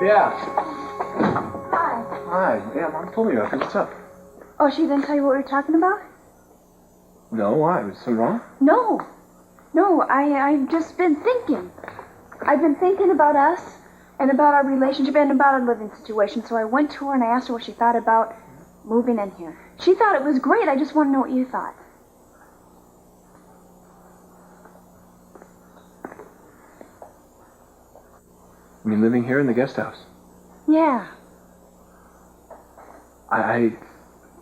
Yeah. Hi. Hi. Yeah, Mom told me about this. What's up? Oh, she didn't tell you what we were talking about? No, why? Was something wrong? No. No, I've just been thinking. I've been thinking about us and about our relationship and about our living situation. So I went to her and I asked her what she thought about moving in here. She thought it was great. I just want to know what you thought. You mean living here in the guest house? Yeah. I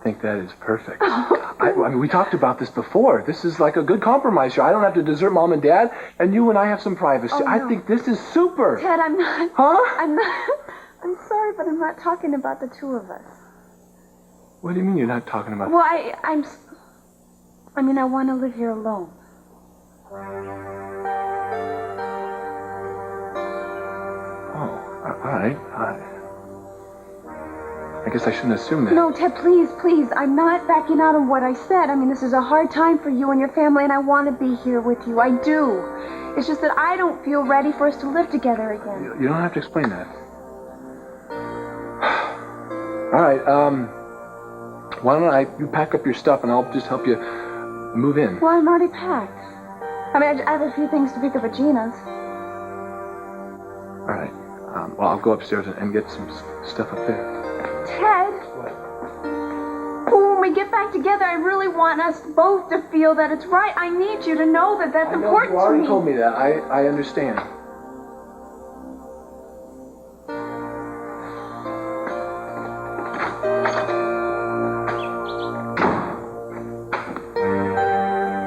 think that is perfect. I mean, we talked about this before. This is like a good compromise here. I don't have to desert Mom and Dad, and you and I have some privacy. Oh, no. I think this is super. Ted, I'm not. Huh? I'm not. I'm sorry, but I'm not talking about the two of us. What do you mean you're not talking about? Well, I mean, I want to live here alone. All right. I guess I shouldn't assume that. No, Ted, please, please. I'm not backing out on what I said. I mean, this is a hard time for you and your family, and I want to be here with you. I do. It's just that I don't feel ready for us to live together again. You don't have to explain that. All right, why don't you pack up your stuff, and I'll just help you move in. Well, I'm already packed. I mean, I have a few things to pick up at Gina's. All right. Well, I'll go upstairs and get some stuff up there. Ted? When we get back together, I really want us both to feel that it's right. I need you to know that that's important to me. You already told me that. I understand.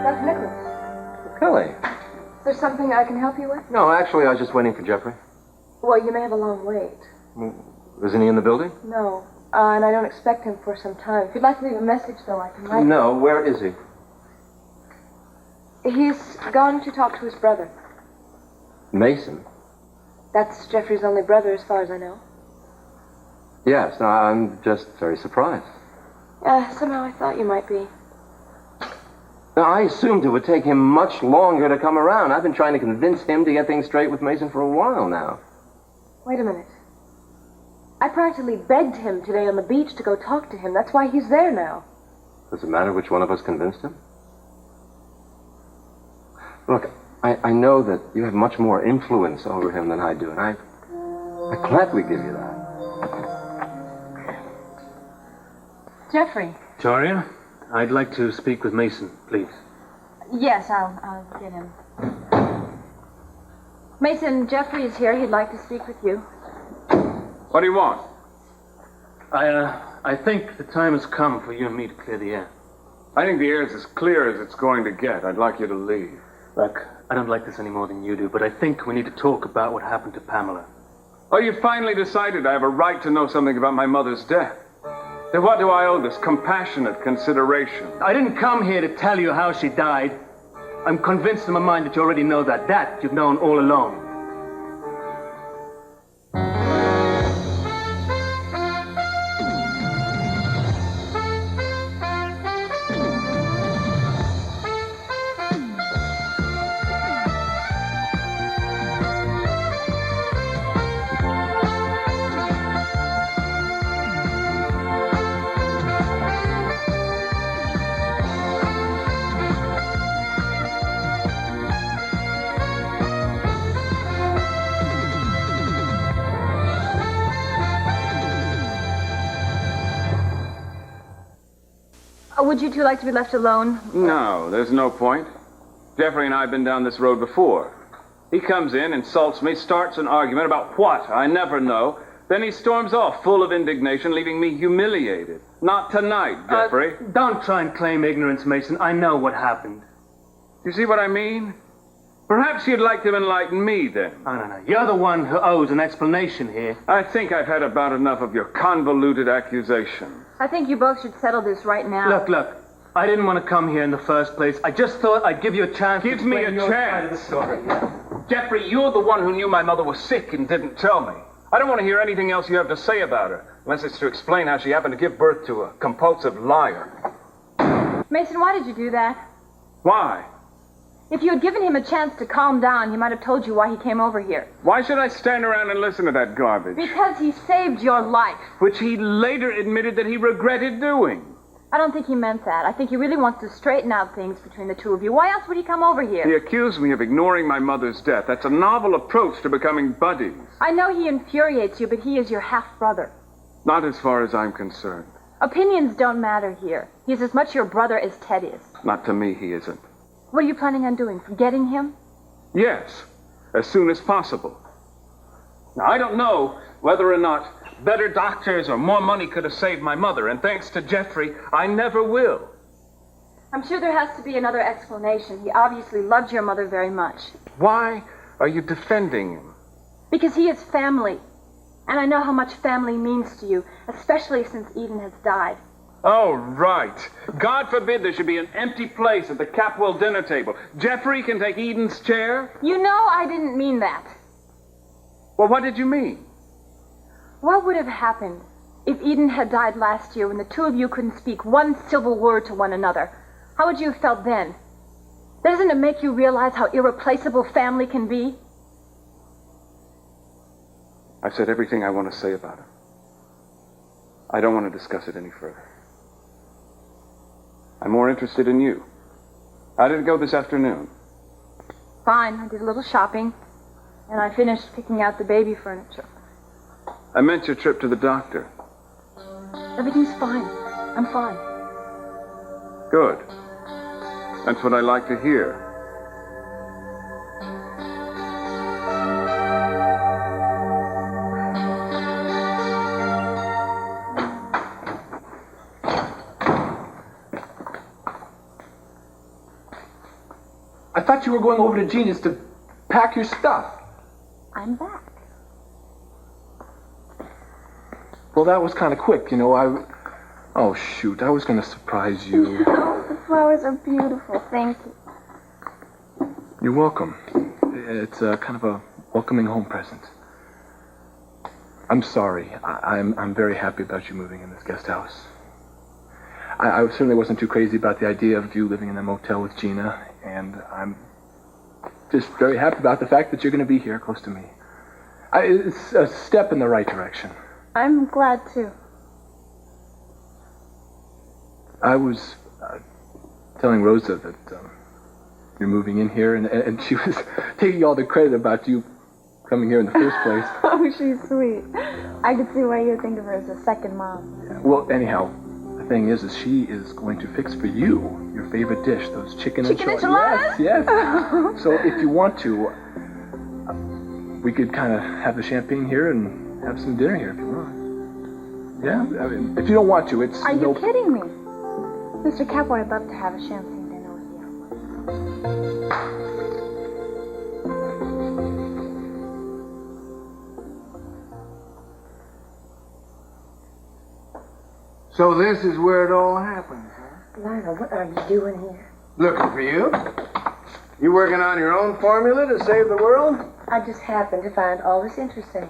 Dr. Nicholas. Kelly. Is there something I can help you with? No, actually, I was just waiting for Jeffrey. Well, you may have a long wait. Isn't he in the building? No, and I don't expect him for some time. If you'd like to leave a message, though, I can write. No, where is he? He's gone to talk to his brother. Mason? That's Jeffrey's only brother, as far as I know. Yes, no, I'm just very surprised. Somehow I thought you might be. Now, I assumed it would take him much longer to come around. I've been trying to convince him to get things straight with Mason for a while now. Wait a minute. I practically begged him today on the beach to go talk to him. That's why he's there now. Does it matter which one of us convinced him? Look, I know that you have much more influence over him than I do, and I gladly give you that. Jeffrey. Victoria, I'd like to speak with Mason, please. Yes, I'll get him. Mason, Jeffrey is here. He'd like to speak with you. What do you want? I think the time has come for you and me to clear the air. I think the air's as clear as it's going to get. I'd like you to leave. Look, I don't like this any more than you do, but I think we need to talk about what happened to Pamela. Oh, you finally decided I have a right to know something about my mother's death. Then what do I owe this compassionate consideration? I didn't come here to tell you how she died. I'm convinced in my mind that you already know that. That you've known all along. Would you two like to be left alone? No, there's no point. Jeffrey and I have been down this road before. He comes in, insults me, starts an argument about what? I never know. Then he storms off, full of indignation, leaving me humiliated. Not tonight, Jeffrey. Don't try and claim ignorance, Mason. I know what happened. You see what I mean? Perhaps you'd like to enlighten me, then. No. You're the one who owes an explanation here. I think I've had about enough of your convoluted accusations. I think you both should settle this right now. Look. I didn't want to come here in the first place. I just thought I'd give you a chance to Give me a explain your side of the chance. story. Jeffrey, you're the one who knew my mother was sick and didn't tell me. I don't want to hear anything else you have to say about her, unless it's to explain how she happened to give birth to a compulsive liar. Mason, why did you do that? Why? If you had given him a chance to calm down, he might have told you why he came over here. Why should I stand around and listen to that garbage? Because he saved your life. Which he later admitted that he regretted doing. I don't think he meant that. I think he really wants to straighten out things between the two of you. Why else would he come over here? He accused me of ignoring my mother's death. That's a novel approach to becoming buddies. I know he infuriates you, but he is your half-brother. Not as far as I'm concerned. Opinions don't matter here. He's as much your brother as Ted is. Not to me, he isn't. What are you planning on doing? Forgetting him? Yes, as soon as possible. Now, I don't know whether or not better doctors or more money could have saved my mother, and thanks to Jeffrey, I never will. I'm sure there has to be another explanation. He obviously loved your mother very much. Why are you defending him? Because he is family. And I know how much family means to you, especially since Eden has died. Oh, right. God forbid there should be an empty place at the Capwell dinner table. Jeffrey can take Eden's chair? You know I didn't mean that. Well, what did you mean? What would have happened if Eden had died last year when the two of you couldn't speak one civil word to one another? How would you have felt then? Doesn't it make you realize how irreplaceable family can be? I've said everything I want to say about him. I don't want to discuss it any further. I'm more interested in you. How did it go this afternoon? Fine. I did a little shopping, and I finished picking out the baby furniture. I meant your trip to the doctor. Everything's fine. I'm fine. Good. That's what I like to hear. I thought you were going over to Gina's to pack your stuff. I'm back. Well, that was kind of quick, you know. Oh, shoot. I was going to surprise you. Oh, the flowers are beautiful. Thank you. You're welcome. It's kind of a welcoming home present. I'm sorry. I'm very happy about you moving in this guest house. I certainly wasn't too crazy about the idea of you living in a motel with Gina, and I'm just very happy about the fact that you're going to be here close to me. It's a step in the right direction. I'm glad, too. I was telling Rosa that you're moving in here, and she was taking all the credit about you coming here in the first place. Oh, she's sweet. I could see why you think of her as a second mom. Well, anyhow, the thing is she is going to fix for you your favorite dish, those chicken enchiladas. Yes. So if you want to, we could kind of have the champagne here and have some dinner here if you want. Yeah? I mean, if you don't want to, it's Are you kidding me? Mr. Capwell, I'd love to have a champagne dinner with you. So this is where it all happens, huh? Lionel, what are you doing here? Looking for you. You working on your own formula to save the world? I just happened to find all this interesting.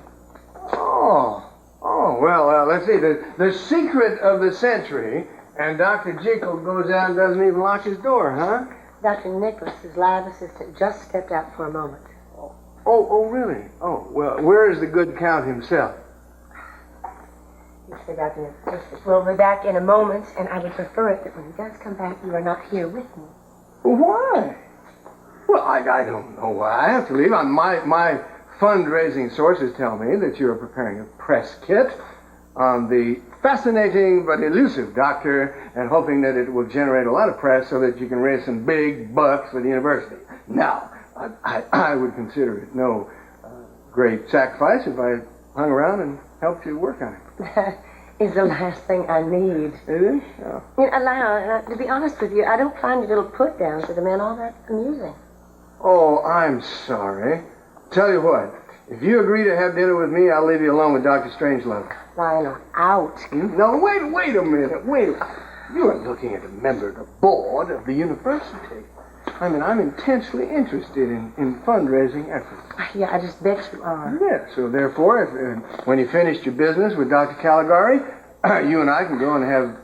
Well, let's see. The secret of the century, and Dr. Jekyll goes out and doesn't even lock his door, huh? Dr. Nicholas's lab assistant just stepped out for a moment. Oh, really? Oh, well, where is the good Count himself? You say, Dr. Nicholas, we'll be back in a moment, and I would prefer it that when he does come back, you are not here with me. Why? Well, I don't know why I have to leave. My fundraising sources tell me that you're preparing a press kit on the fascinating but elusive doctor and hoping that it will generate a lot of press so that you can raise some big bucks for the university. Now, I would consider it no great sacrifice if I hung around and helped you work on it. That is the last thing I need. It is? Oh. Lionel, to be honest with you, I don't find your little put-downs with the men all that amusing. Oh, I'm sorry. Tell you what, if you agree to have dinner with me, I'll leave you alone with Dr. Strangelove. Lionel, out. No, wait a minute. You're looking at a member of the board of the university. I mean, I'm intensely interested in fundraising efforts. Yeah, I just bet you are. Yeah, so therefore, if, when you finished your business with Dr. Caligari, you and I can go and have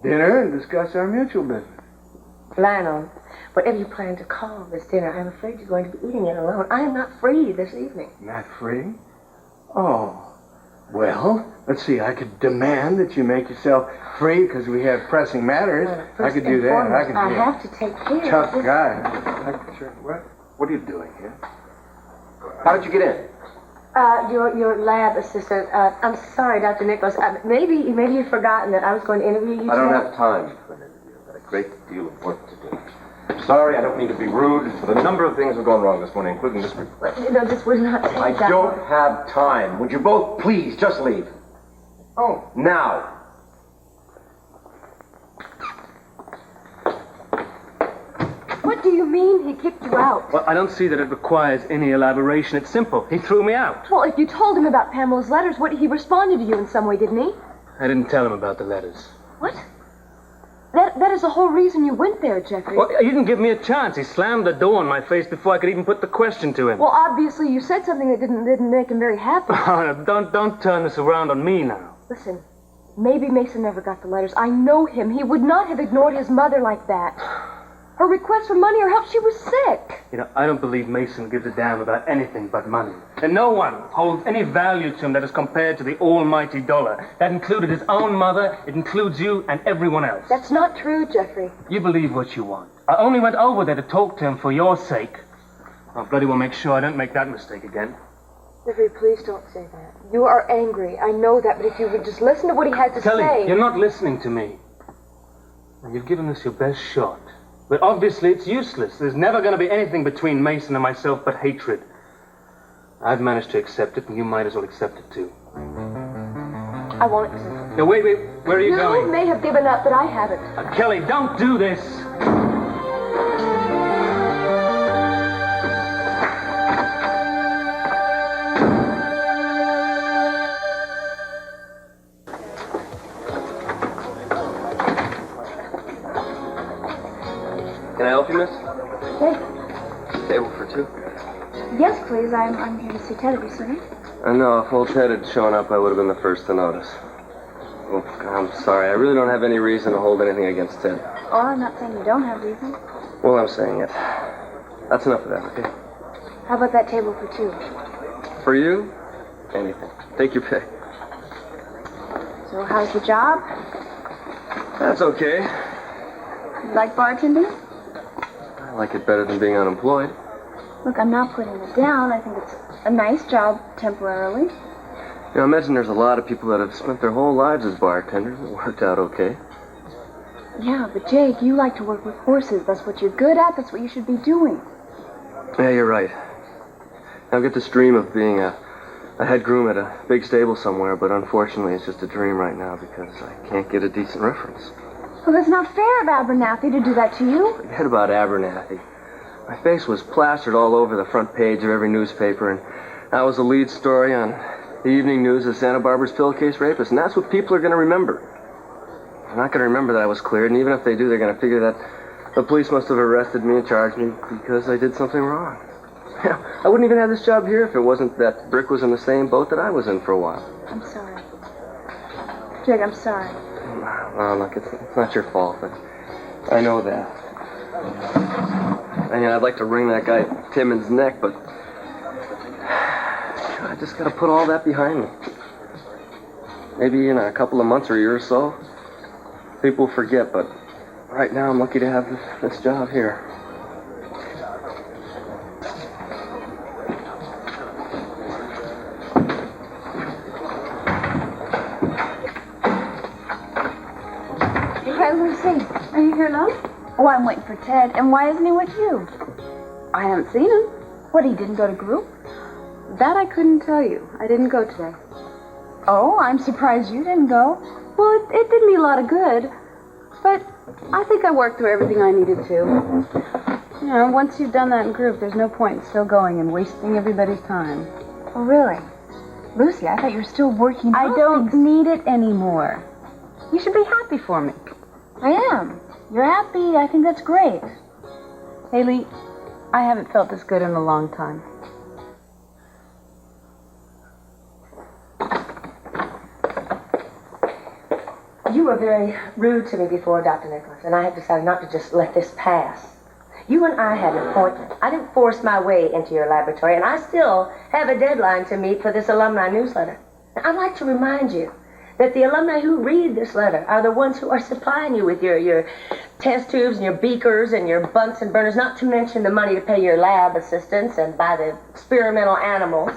dinner and discuss our mutual business. Lionel, whatever you plan to call this dinner, I'm afraid you're going to be eating it alone. I am not free this evening. Not free? Oh. Well, let's see. I could demand that you make yourself free because we have pressing matters. I could do that. I have to take care Tough of this. guy. What are you doing here? How did you get in? Your lab assistant. I'm sorry, Dr. Nicholas. Maybe you've forgotten that I was going to interview you I don't today. have time for an interview. I've got a great deal of work to do. Sorry, I don't mean to be rude, but a number of things have gone wrong this morning, including this report. No, this would not take I that don't long. have time. Would you both please just leave? Oh, Now. What do you mean he kicked you out? Well, I don't see that it requires any elaboration. It's simple. He threw me out. Well, if you told him about Pamela's letters, he responded to you in some way, didn't he? I didn't tell him about the letters. What? That is the whole reason you went there, Jeffrey. Well, he didn't give me a chance. He slammed the door in my face before I could even put the question to him. Well, obviously you said something that didn't make him very happy. Oh, no, don't turn this around on me now. Listen, maybe Mason never got the letters. I know him. He would not have ignored his mother like that. Her request for money or help, she was sick. You know, I don't believe Mason gives a damn about anything but money. And no one holds any value to him that is compared to the almighty dollar. That included his own mother, it includes you and everyone else. That's not true, Jeffrey. You believe what you want. I only went over there to talk to him for your sake. I'll bloody well make sure I don't make that mistake again. Jeffrey, please don't say that. You are angry. I know that, but if you would just listen to what he had to Kelly, say... you're not listening to me. And you've given this your best shot. But obviously it's useless. There's never going to be anything between Mason and myself but hatred. I've managed to accept it, and you might as well accept it too. I won't accept it. Now, wait, where are you You going? may have given up, but I haven't. Kelly, don't do this! Can I help you, miss? Yes, Table for two. yes, please. I'm here to see Ted. Have you seen him? I know. If old Ted had shown up, I would have been the first to notice. Oh, I'm sorry. I really don't have any reason to hold anything against Ted. Oh, I'm not saying you don't have reason. Well, I'm saying it. That's enough of that, okay? How about that table for two? For you, anything. Take your pick. So how's the job? That's okay. You like bartending? I like it better than being unemployed. Look, I'm not putting it down. I think it's a nice job temporarily. You know, I imagine there's a lot of people that have spent their whole lives as bartenders and it worked out okay. Yeah, but Jake, you like to work with horses. That's what you're good at. That's what you should be doing. Yeah, you're right. I've got this dream of being a head groom at a big stable somewhere, but unfortunately it's just a dream right now because I can't get a decent reference. Well, that's not fair of Abernathy to do that to you. Forget about Abernathy. My face was plastered all over the front page of every newspaper, and that was the lead story on the evening news of Santa Barbara's pillowcase rapist, and that's what people are going to remember. They're not going to remember that I was cleared, and even if they do, they're going to figure that the police must have arrested me and charged me because I did something wrong. I wouldn't even have this job here if it wasn't that Brick was in the same boat that I was in for a while. I'm sorry. Jake, I'm sorry. Well, look, it's not your fault, but I know that. I mean, I'd like to wring that guy Timmons' neck, but I just got to put all that behind me. Maybe in a couple of months or a year or so, people will forget, but right now I'm lucky to have this job here. Hey, Lucy, are you here alone? Oh, I'm waiting for Ted. And why isn't he with you? I haven't seen him. What, he didn't go to group? That I couldn't tell you. I didn't go today. Oh, I'm surprised you didn't go. Well, it did me a lot of good. But I think I worked through everything I needed to. You know, once you've done that in group, there's no point in still going and wasting everybody's time. Oh, really? Lucy, I thought you were still working. I don't need it anymore. You should be happy for me. I am. You're happy. I think that's great. Haley, I haven't felt this good in a long time. You were very rude to me before, Dr. Nicholas, and I have decided not to just let this pass. You and I had an appointment. I didn't force my way into your laboratory, and I still have a deadline to meet for this alumni newsletter. And I'd like to remind you that the alumni who read this letter are the ones who are supplying you with your test tubes and your beakers and your Bunsen burners, not to mention the money to pay your lab assistants and buy the experimental animals.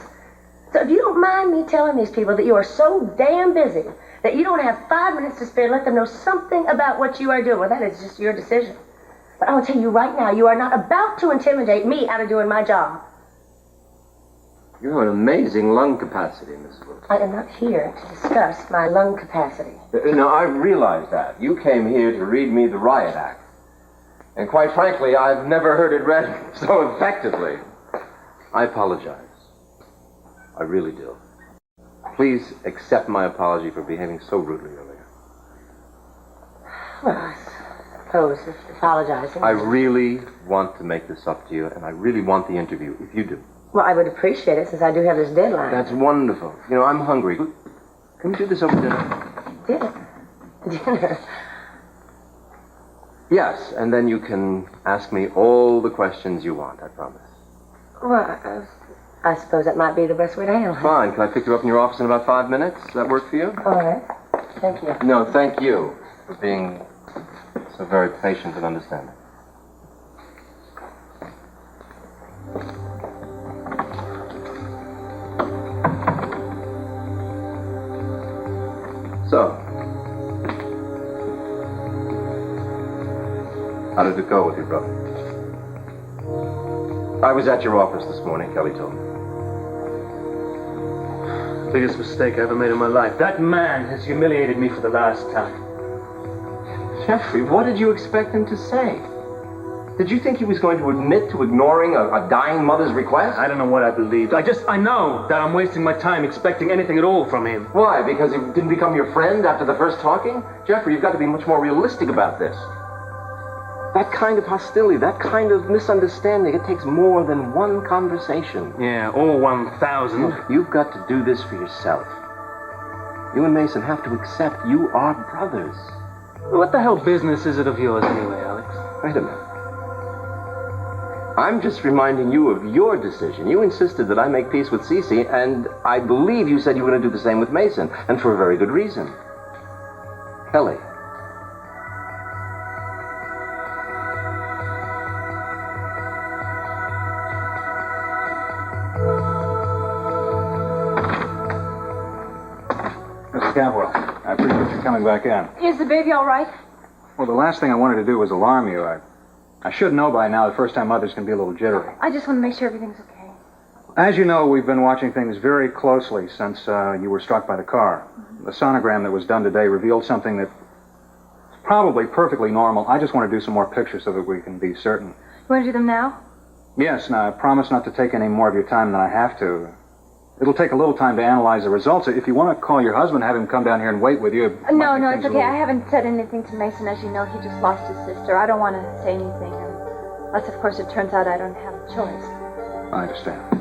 So if you don't mind me telling these people that you are so damn busy that you don't have 5 minutes to spare, let them know something about what you are doing. Well, that is just your decision. But I will tell you right now, you are not about to intimidate me out of doing my job. You have an amazing lung capacity, Mrs. Wilson. I am not here to discuss my lung capacity. Now, I realize that. You came here to read me the Riot Act. And quite frankly, I've never heard it read so effectively. I apologize. I really do. Please accept my apology for behaving so rudely earlier. Well, I suppose apologizing. I really want to make this up to you, and I really want the interview, if you do. Well, I would appreciate it since I do have this deadline. That's wonderful. You know, I'm hungry. Can we do this over dinner? Dinner? Yes, and then you can ask me all the questions you want, I promise. Well, I suppose that might be the best way to handle it. Fine. Can I pick you up in your office in about 5 minutes? Does that work for you? All right. Thank you. No, thank you for being so very patient and understanding. So, how did it go with your brother? I was at your office this morning, Kelly told me. Biggest mistake I ever made in my life. That man has humiliated me for the last time. Jeffrey, what did you expect him to say? Did you think he was going to admit to ignoring a dying mother's request? I don't know what I believed. I know that I'm wasting my time expecting anything at all from him. Why? Because he didn't become your friend after the first talking? Jeffrey, you've got to be much more realistic about this. That kind of hostility, that kind of misunderstanding, it takes more than one conversation. Yeah, all 1,000. Look, you've got to do this for yourself. You and Mason have to accept you are brothers. What the hell business is it of yours anyway, Alex? Wait a minute. I'm just reminding you of your decision. You insisted that I make peace with Cece, and I believe you said you were going to do the same with Mason, and for a very good reason. Kelly. Mr. Cavwell, I appreciate you coming back in. Is the baby all right? Well, the last thing I wanted to do was alarm you. I should know by now the first time mothers can be a little jittery. I just want to make sure everything's okay. As you know, we've been watching things very closely since you were struck by the car. The sonogram that was done today revealed something that's probably perfectly normal. I just want to do some more pictures so that we can be certain. You want to do them now? Yes, now I promise not to take any more of your time than I have to. It'll take a little time to analyze the results. If you want to call your husband, have him come down here and wait with you. No, it's okay. I haven't said anything to Mason. As you know, he just lost his sister. I don't want to say anything. Unless, of course, it turns out I don't have a choice. I understand.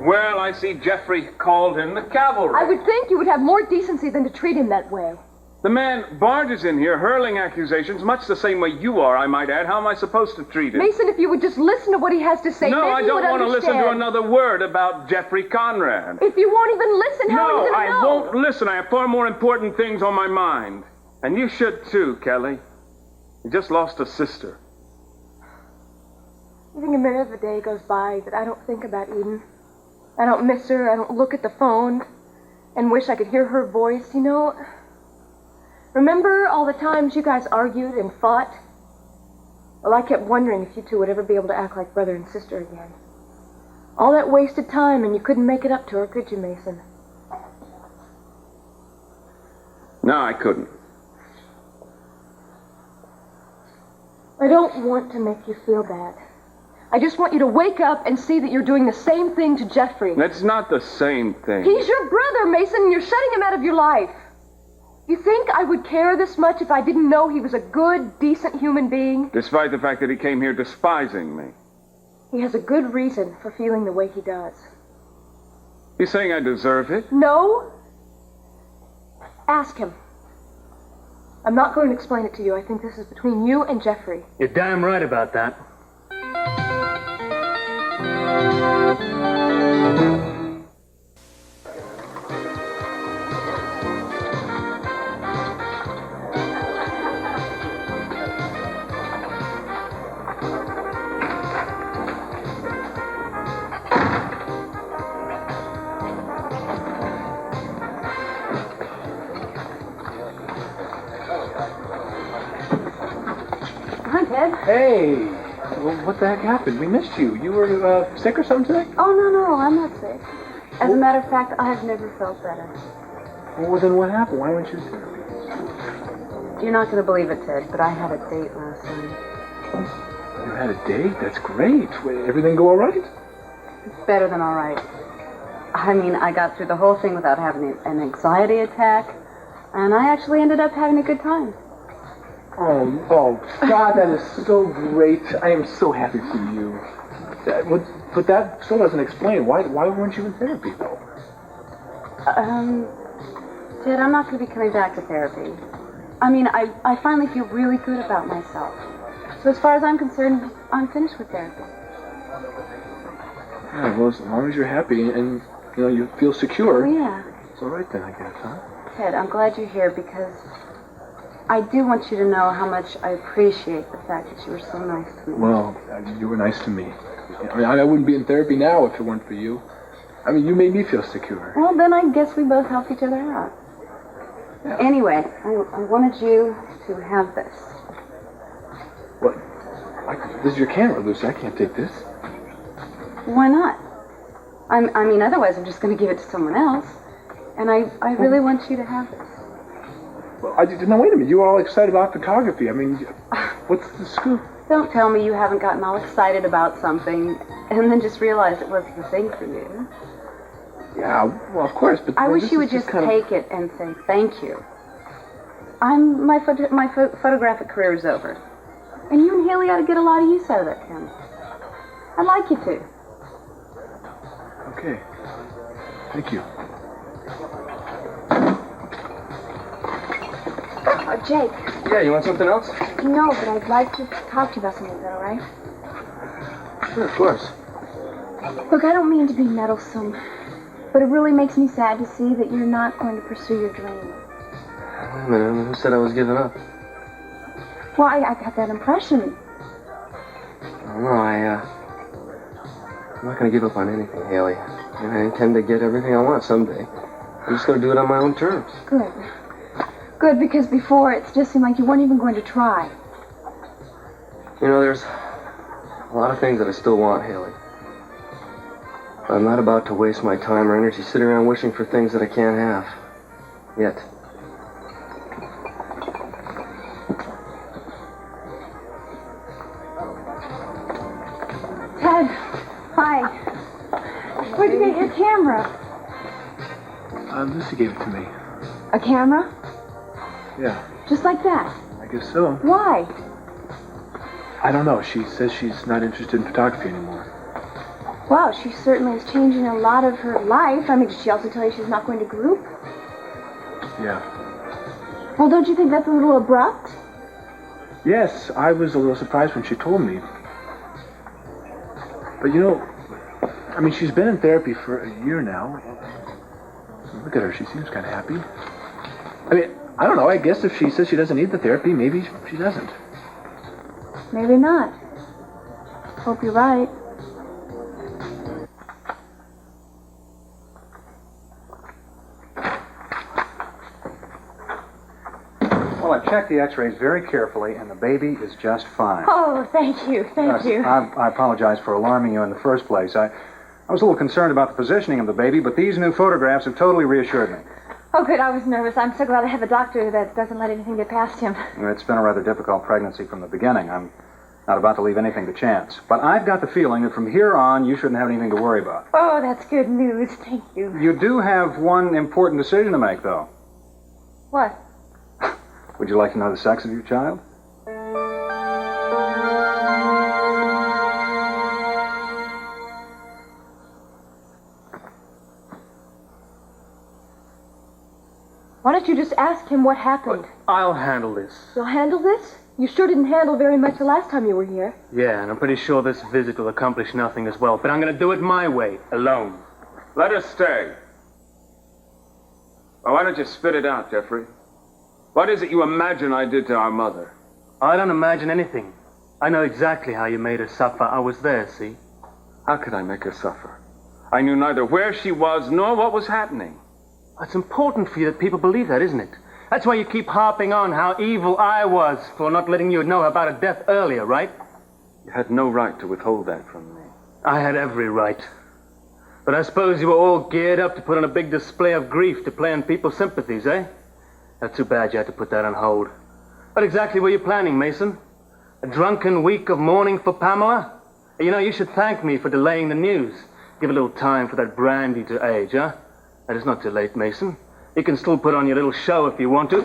Well, I see Jeffrey called in the cavalry. I would think you would have more decency than to treat him that way. The man barges in here hurling accusations, much the same way you are, I might add. How am I supposed to treat him? Mason, if you would just listen to what he has to say, No, then I you don't would want to listen to understand. another word about Jeffrey Conrad. If you won't even listen, how are you No, going to I know? won't listen. I have far more important things on my mind. And you should too, Kelly. You just lost a sister. I think a minute of the day goes by that I don't think about Eden. I don't miss her. I don't look at the phone and wish I could hear her voice. You know, remember all the times you guys argued and fought? Well, I kept wondering if you two would ever be able to act like brother and sister again. All that wasted time, and you couldn't make it up to her, could you, Mason? No, I couldn't. I don't want to make you feel bad. I just want you to wake up and see that you're doing the same thing to Jeffrey. That's not the same thing. He's your brother, Mason, and you're shutting him out of your life. You think I would care this much if I didn't know he was a good, decent human being? Despite the fact that he came here despising me. He has a good reason for feeling the way he does. You saying I deserve it? No? Ask him. I'm not going to explain it to you. I think this is between you and Jeffrey. You're damn right about that. Hi, Ted. Hey, well, what the heck happened? We missed you. You were sick or something today? Oh, no, I'm not sick. As a matter of fact, I've never felt better. Well, then what happened? Why weren't you in therapy? You're not going to believe it, Ted, but I had a date last night. You had a date? That's great. Wait, everything go all right? It's better than all right. I mean, I got through the whole thing without having an anxiety attack, and I actually ended up having a good time. Oh, God, that is so great. I am so happy for you. But that still doesn't explain. Why weren't you in therapy, though? Ted, I'm not going to be coming back to therapy. I mean, I finally feel really good about myself. So as far as I'm concerned, I'm finished with therapy. Yeah, well, as long as you're happy and, you feel secure. Oh, yeah. It's all right then, I guess, huh? Ted, I'm glad you're here because I do want you to know how much I appreciate the fact that you were so nice to me. Well, you were nice to me. I mean, I wouldn't be in therapy now if it weren't for you. I mean, you made me feel secure. Well, then I guess we both helped each other out. Yeah. Anyway, I wanted you to have this. What? This is your camera, Lucy. I can't take this. Why not? I mean, otherwise I'm just going to give it to someone else. And I really want you to have this. Well, now, wait a minute. You were all excited about photography. I mean, what's the scoop? Don't tell me you haven't gotten all excited about something and then just realized it wasn't the thing for you. Yeah, well, of course, but... I wish this you is would just kind of... take it and say thank you. My photographic career is over. And you and Haley ought to get a lot of use out of that camera. I'd like you to. Okay. Thank you. Jake. Yeah, you want something else? No, but I'd like to talk to you about something. Is that all right? Sure, of course. Look, I don't mean to be meddlesome, but it really makes me sad to see that you're not going to pursue your dream. Wait a minute, who said I was giving up? Well, I got that impression. I don't know, I'm not gonna give up on anything, Haley. And I intend to get everything I want someday. I'm just gonna do it on my own terms. Good. Good, because before it just seemed like you weren't even going to try. You know, there's a lot of things that I still want, Haley. But I'm not about to waste my time or energy sitting around wishing for things that I can't have. Yet. Ted, hi. Where'd you get your camera? Lucy gave it to me. A camera? Yeah, Just like that? I guess so. Why? I don't know. She says she's not interested in photography anymore. Wow, she certainly is changing a lot of her life. I mean, did she also tell you she's not going to group? Yeah. Well, don't you think that's a little abrupt? Yes, I was a little surprised when she told me. But I mean, she's been in therapy for a year now. Look at her. She seems kind of happy. I mean, I don't know. I guess if she says she doesn't need the therapy, maybe she doesn't. Maybe not. Hope you're right. Well, I checked the x-rays very carefully, and the baby is just fine. Oh, thank you. Thank you. I apologize for alarming you in the first place. I was a little concerned about the positioning of the baby, but these new photographs have totally reassured me. Oh, good. I was nervous. I'm so glad I have a doctor that doesn't let anything get past him. It's been a rather difficult pregnancy from the beginning. I'm not about to leave anything to chance. But I've got the feeling that from here on, you shouldn't have anything to worry about. Oh, that's good news. Thank you. You do have one important decision to make, though. What? Would you like to know the sex of your child? don't you just ask him what happened? I'll handle this. You'll handle this? You sure didn't handle very much the last time you were here. Yeah, and I'm pretty sure this visit will accomplish nothing as well. But I'm going to do it my way, alone. Let her stay. Well, why don't you spit it out, Jeffrey? What is it you imagine I did to our mother? I don't imagine anything. I know exactly how you made her suffer. I was there, see? How could I make her suffer? I knew neither where she was nor what was happening. It's important for you that people believe that, isn't it? That's why you keep harping on how evil I was for not letting you know about her death earlier, right? You had no right to withhold that from me. I had every right. But I suppose you were all geared up to put on a big display of grief to play on people's sympathies, eh? That's too bad you had to put that on hold. What exactly were you planning, Mason? A drunken week of mourning for Pamela? You know, you should thank me for delaying the news. Give a little time for that brandy to age, huh? And it's not too late, Mason. You can still put on your little show if you want to.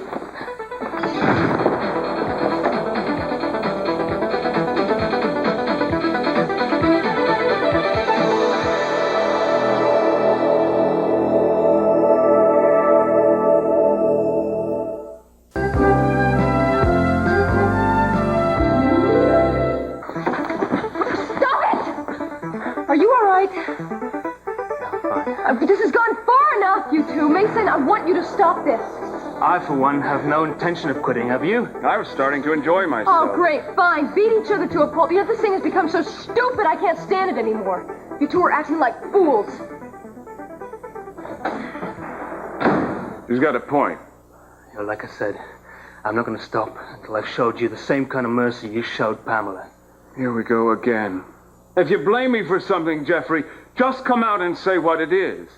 Are you all right? This has gone far enough, you two. Mason, I want you to stop this. I, for one, have no intention of quitting, have you? I was starting to enjoy myself. Oh, great, fine. Beat each other to a pulp. Yet this thing has become so stupid I can't stand it anymore. You two are acting like fools. She's got a point. You know, like I said, I'm not going to stop until I've showed you the same kind of mercy you showed Pamela. Here we go again. If you blame me for something, Jeffrey, just come out and say what it is.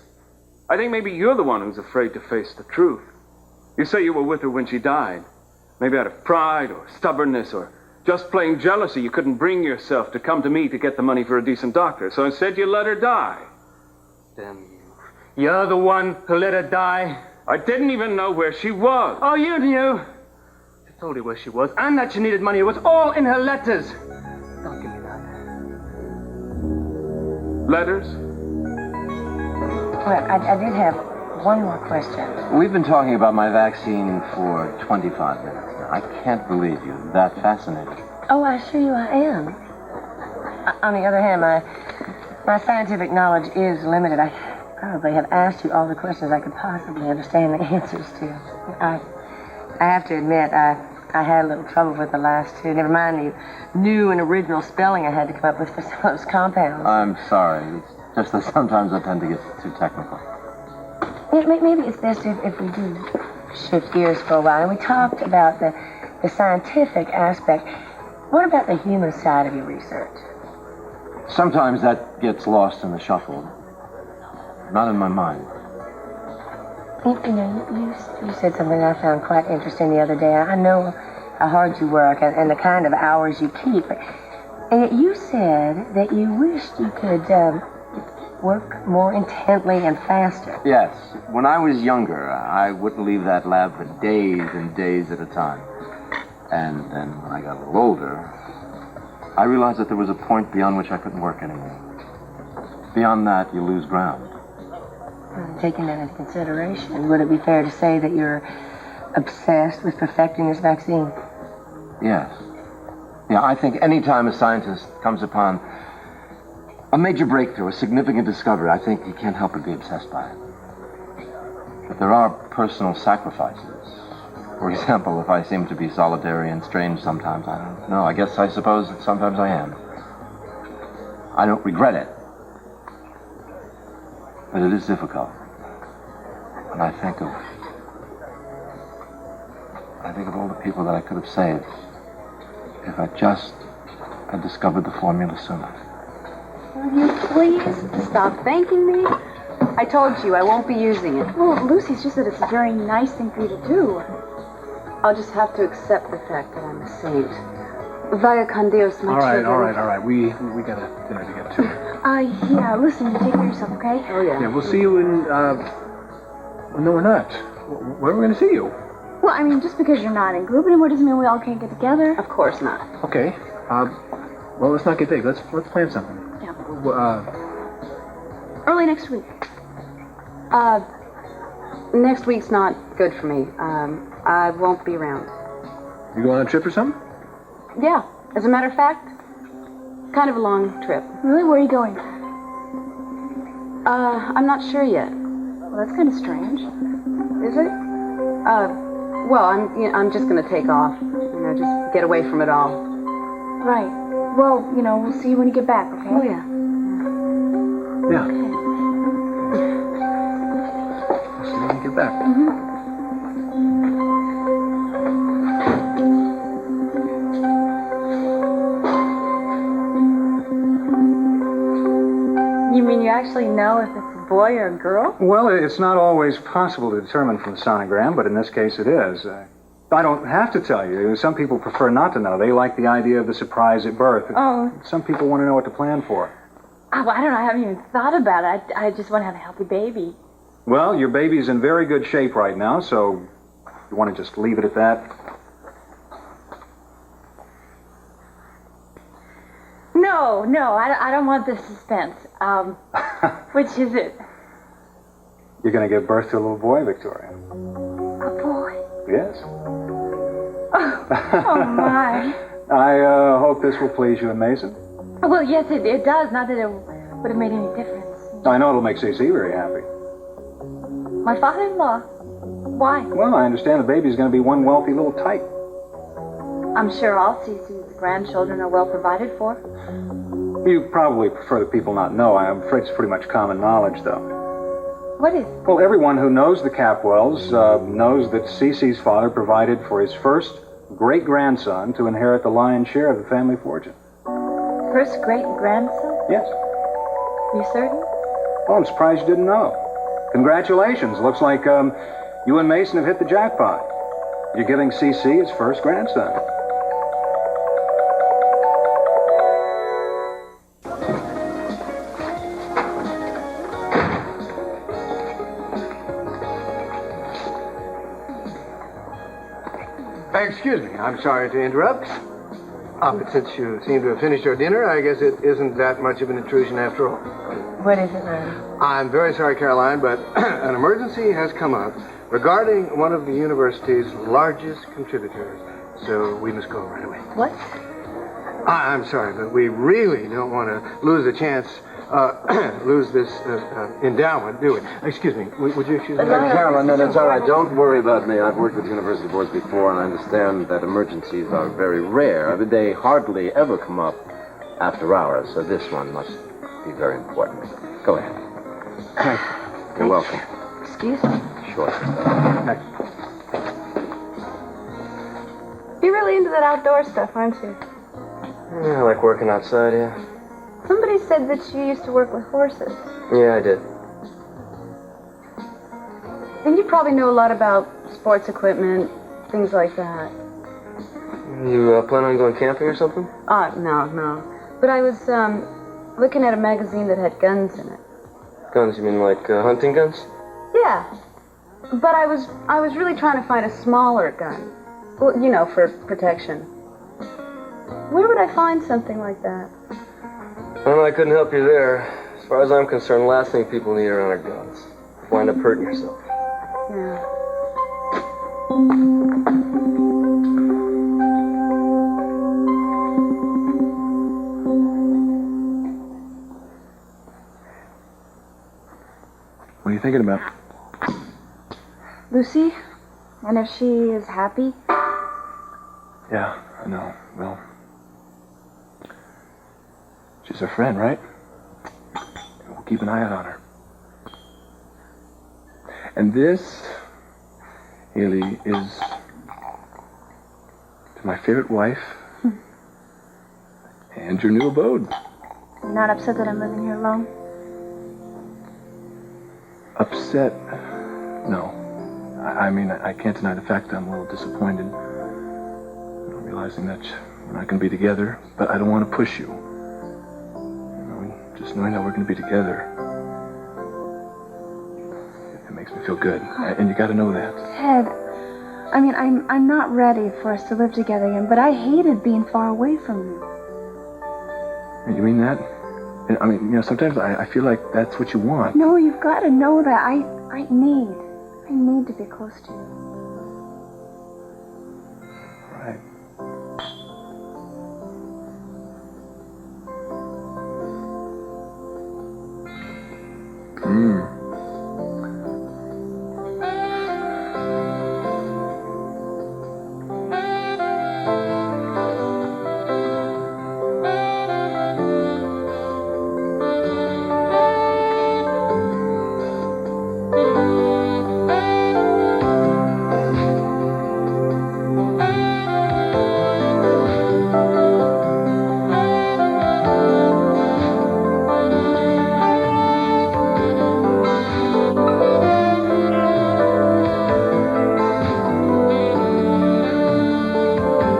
I think maybe you're the one who's afraid to face the truth. You say you were with her when she died. Maybe out of pride or stubbornness or just plain jealousy, you couldn't bring yourself to come to me to get the money for a decent doctor. So instead you let her die. Damn you. You're the one who let her die. I didn't even know where she was. Oh, you knew. She told you where she was and that she needed money. It was all in her letters. Don't give me that. Letters? Well, I did have one more question. We've been talking about my vaccine for 25 minutes now. I can't believe you. That fascinating. Oh, I assure you I am. On the other hand, my scientific knowledge is limited. I probably have asked you all the questions I could possibly understand the answers to. I have to admit, I had a little trouble with the last two. Never mind the new and original spelling I had to come up with for some of those compounds. I'm sorry. It's just that sometimes I tend to get too technical. Yeah, maybe it's best if we do shift gears for a while. And we talked about the scientific aspect. What about the human side of your research? Sometimes that gets lost in the shuffle. Not in my mind. You know, you said something I found quite interesting the other day. I know how hard you work and the kind of hours you keep. And yet you said that you wished you could work more intently and faster. Yes. When I was younger, I wouldn't leave that lab for days and days at a time. And then when I got a little older, I realized that there was a point beyond which I couldn't work anymore. Beyond that, you lose ground. Taking that into consideration, would it be fair to say that you're obsessed with perfecting this vaccine? Yes. Yeah, I think any time a scientist comes upon a major breakthrough, a significant discovery, I think he can't help but be obsessed by it. But there are personal sacrifices. For example, if I seem to be solitary and strange sometimes, I don't know. I suppose that sometimes I am. I don't regret it. But it is difficult. And I think of all the people that I could have saved if I just had discovered the formula sooner. Will you please stop thanking me? I told you I won't be using it. Well, Lucy, it's just that it's a very nice thing for you to do. I'll just have to accept the fact that I'm a saint. Vaya con Dios, my All children. right. We got a dinner to get to. Yeah, listen, you take care of yourself, okay? Oh, yeah. Yeah, we'll see you in, no, we're not. Where are we going to see you? Well, I mean, just because you're not in group anymore doesn't mean we all can't get together. Of course not. Okay. Well, let's not get big. Let's plan something. Yeah. Early next week. next week's not good for me. I won't be around. You go on a trip or something? Yeah, as a matter of fact, kind of a long trip. Really? Where are you going? I'm not sure yet. Well, that's kind of strange. Is it? Well, I'm just gonna take off. Just get away from it all. Right. Well, we'll see you when you get back, okay? Oh, yeah. Yeah. I'll see you when you get back. You mean you actually know if it's a boy or a girl? Well, it's not always possible to determine from the sonogram, but in this case it is. I don't have to tell you. Some people prefer not to know. They like the idea of the surprise at birth. Oh. Some people want to know what to plan for. Oh, well, I don't know. I haven't even thought about it. I just want to have a healthy baby. Well, your baby's in very good shape right now, so you want to just leave it at that? No, I don't want the suspense. Which is it? You're going to give birth to a little boy, Victoria. A boy? Yes. Oh, my. I hope this will please you and Mason. Well, yes, it does. Not that it would have made any difference. I know it'll make CeCe very happy. My father-in-law? Why? Well, I understand the baby's going to be one wealthy little tyke. I'm sure all Cece's grandchildren are well provided for. You probably prefer that people not know. I'm afraid it's pretty much common knowledge, though. What is? Well, everyone who knows the Capwells knows that CeCe's father provided for his first great-grandson to inherit the lion's share of the family fortune. First great-grandson? Yes. You certain? Well, I'm surprised you didn't know. Congratulations. Looks like you and Mason have hit the jackpot. You're giving CeCe his first grandson. Excuse me, I'm sorry to interrupt. But since you seem to have finished your dinner, I guess it isn't that much of an intrusion after all. What is it, Larry? I'm very sorry, Caroline, but an emergency has come up regarding one of the university's largest contributors. So we must go right away. What? I'm sorry, but we really don't want to lose a chance, lose this endowment, do we? Excuse me, would you excuse me? Carolyn, no, that's all right. Don't worry about me. I've worked with university boards before, and I understand that emergencies are very rare. They hardly ever come up after hours, so this one must be very important. Go ahead. Thank you. You're welcome. Excuse me. Sure. You're really into that outdoor stuff, aren't you? Yeah, I like working outside, yeah. Somebody said that you used to work with horses. Yeah, I did. And you probably know a lot about sports equipment, things like that. You plan on going camping or something? No. But I was looking at a magazine that had guns in it. Guns, you mean like hunting guns? Yeah. But I was really trying to find a smaller gun. Well, for protection. Where would I find something like that? Well, I couldn't help you there. As far as I'm concerned, the last thing people need around are guns. Wind up hurting yourself. Yeah. What are you thinking about? Lucy? And if she is happy? Yeah, I know. Well, she's our friend, right? We'll keep an eye out on her. And this, Haley, is my favorite wife and your new abode. You're not upset that I'm living here alone? Upset? No. I mean, I can't deny the fact that I'm a little disappointed. Realizing that we're not going to be together, but I don't want to push you. Just knowing that we're going to be together, it makes me feel good. And you got to know that. Ted, I mean, I'm not ready for us to live together again, but I hated being far away from you. You mean that? I mean, sometimes I feel like that's what you want. No, you've got to know that I need I need to be close to you. Right.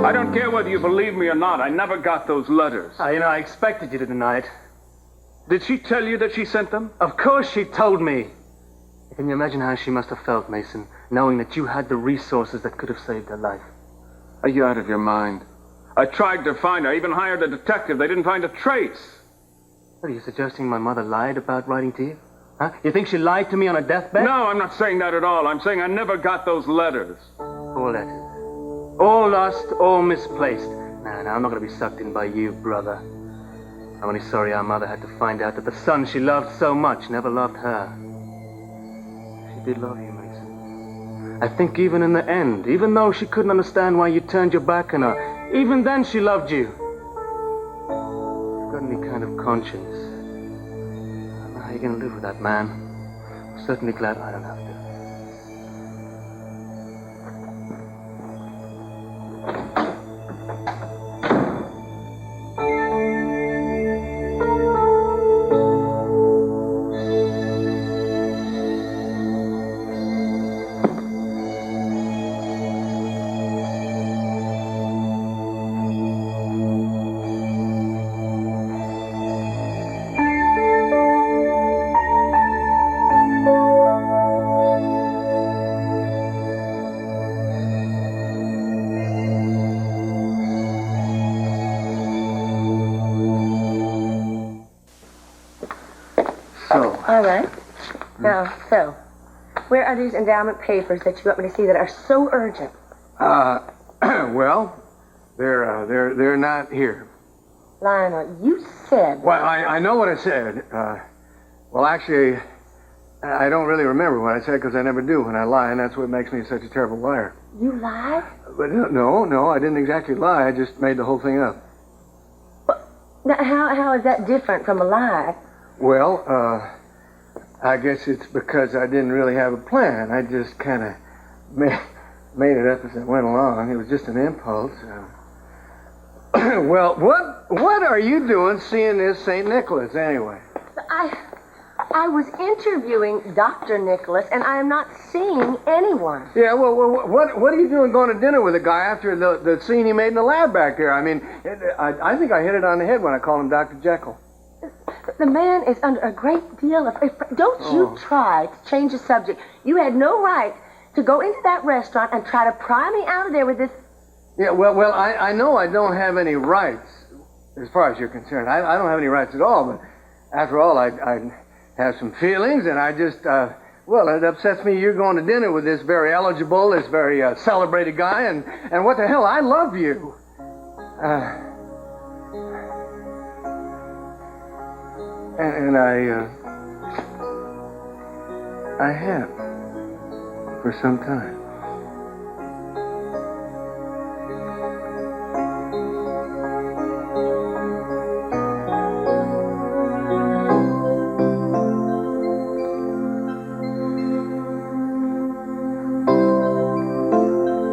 I don't care whether you believe me or not. I never got those letters. I expected you to deny it. Did she tell you that she sent them? Of course she told me. Can you imagine how she must have felt, Mason, knowing that you had the resources that could have saved her life? Are you out of your mind? I tried to find her. I even hired a detective. They didn't find a trace. What, are you suggesting my mother lied about writing to you? Huh? You think she lied to me on her deathbed? No, I'm not saying that at all. I'm saying I never got those letters. All letters. All lost, all misplaced. Nah, I'm not going to be sucked in by you, brother. I'm only sorry our mother had to find out that the son she loved so much never loved her. She did love you, Mason. I think even in the end, even though she couldn't understand why you turned your back on her, even then she loved you. If you've got any kind of conscience, I don't know how you're going to live with that man. I'm certainly glad I don't have to. All right. Now, so, where are these endowment papers that you want me to see that are so urgent? Well, they're not here. Lionel, you said... Well, I know what I said. Well, actually, I don't really remember what I said because I never do when I lie, and that's what makes me such a terrible liar. You lied? But no, I didn't exactly lie. I just made the whole thing up. Now, how is that different from a lie? Well, I guess it's because I didn't really have a plan. I just kind of made it up as I went along. It was just an impulse. Well, what are you doing seeing this St. Nicholas anyway? I was interviewing Dr. Nicholas, and I am not seeing anyone. Yeah, well, what are you doing going to dinner with a guy after the scene he made in the lab back there? I mean, I think I hit it on the head when I called him Dr. Jekyll. The man is under a great deal of... Don't you try to change the subject. You had no right to go into that restaurant and try to pry me out of there with this... Yeah, well, I know I don't have any rights, as far as you're concerned. I don't have any rights at all, but after all, I have some feelings, and I just... well, it upsets me you're going to dinner with this very eligible, this very celebrated guy, and what the hell, I love you. And I have for some time.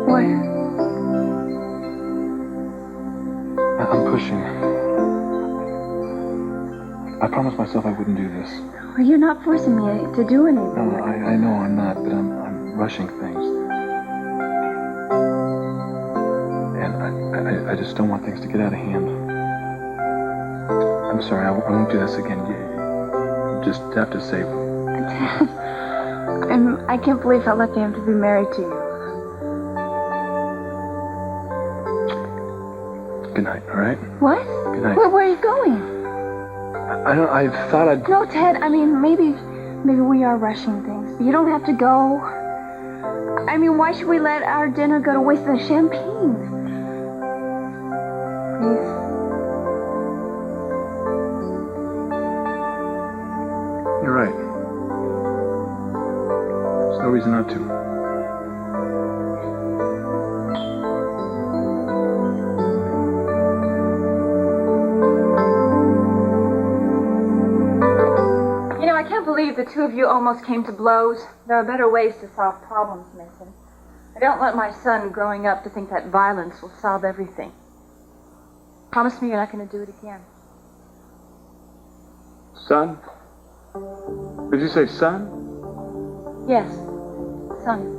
What? I'm pushing. I promised myself I wouldn't do this. Well, you're not forcing me to do anything. No, I know I'm not, but I'm rushing things. And I just don't want things to get out of hand. I'm sorry, I won't do this again. You just have to say... Dad, I can't believe how lucky I am to be married to you. Good night, all right? What? Good night. Where are you going? I thought I'd... No, Ted, I mean, maybe we are rushing things. But you don't have to go. I mean, why should we let our dinner go to waste in the champagne? Please. You're right. There's no reason not to. You know, I can't believe the two of you almost came to blows. There are better ways to solve problems, Mason. I don't want my son growing up to think that violence will solve everything. Promise me you're not going to do it again. Son? Did you say son? Yes, son.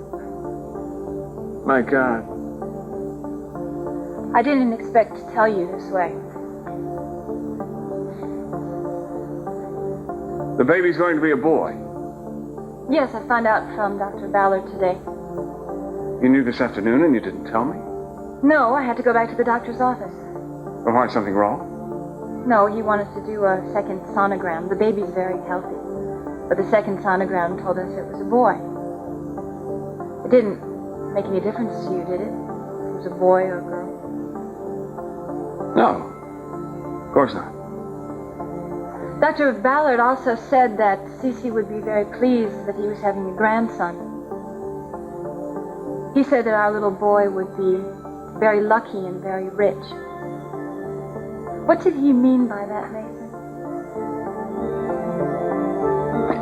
My God. I didn't expect to tell you this way. The baby's going to be a boy. Yes, I found out from Dr. Ballard today. You knew this afternoon and you didn't tell me? No, I had to go back to the doctor's office. Well, why, something wrong? No, he wanted to do a second sonogram. The baby's very healthy. But the second sonogram told us it was a boy. It didn't make any difference to you, did it? If it was a boy or a girl? No. Of course not. Dr. Ballard also said that Cece would be very pleased that he was having a grandson. He said that our little boy would be very lucky and very rich. What did he mean by that, Mason?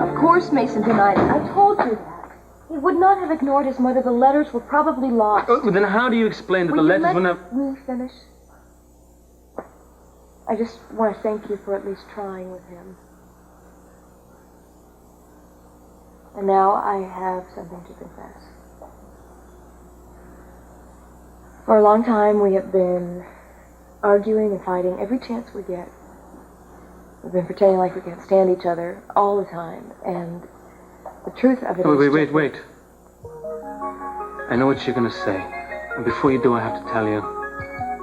Of course Mason denied it. I told you that. He would not have ignored his mother. The letters were probably lost. Oh, then how do you explain that Will the you letters were let not... me finish? I just want to thank you for at least trying with him. And now I have something to confess. For a long time we have been arguing and fighting every chance we get. We've been pretending like we can't stand each other all the time, and the truth of it is... Wait. I know what you're going to say. And before you do, I have to tell you,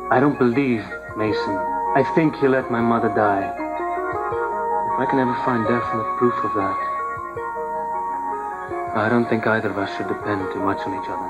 I don't believe Mason. I think he let my mother die. If I can ever find definite proof of that, I don't think either of us should depend too much on each other.